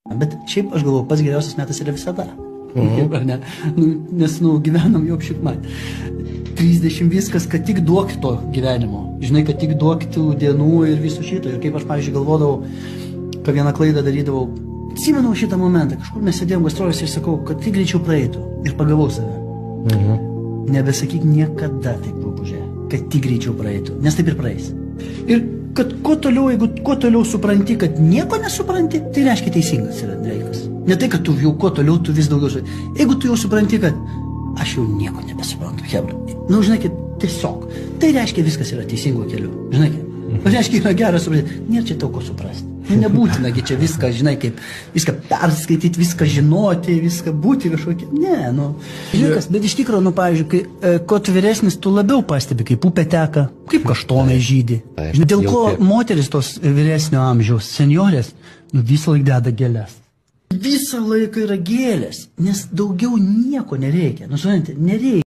Bet šiaip aš galvoju, pats geriausias metas yra visada. Ne? Nes gyvenam jau apšikmat. 30 viskas, kad tik duok to gyvenimo. Žinai, kad tik duok tų dienų ir viso šito. Ir kaip aš, pavyzdžiui, galvodavau, kad vieną klaidą darydavau, atsimenau šitą momentą, kažkur mes sėdėjom gastrolėse ir sakau, kad tai greičiau praeitų. Ir pagavau save. Nebesakyk niekada taip, Bogužė, kad tik greičiau praeitų, nes taip ir praeis. Ir kad kuo toliau, jeigu kuo toliau supranti, kad nieko nesupranti, tai reiškia teisingas yra dalykas. Ne tai, kad tu jau kuo toliau, tu vis daugiau supranti. Jeigu tu jau supranti, kad aš jau nieko nebesuprantu, hebra, žinai, tiesiog, tai reiškia viskas yra teisingo keliu, žinai, reiškia yra geras suprasti, nėra čia tau ko suprasti. Nebūtinagi čia viską, žinai, kaip viską perskaityti, viską žinoti, viską būti kažkokia. Ne, Žinai, bet iš tikrųjų, pavyzdžiui, kuo tu vyresnis, tu labiau pastebi, kaip upė teka, kaip kaštonai žydi. Žinai, dėl ko moteris tos vyresnio amžiaus seniorės visą laiką deda gėlės. Visą laiką yra gėlės, nes daugiau nieko nereikia. Suprantate, nereikia.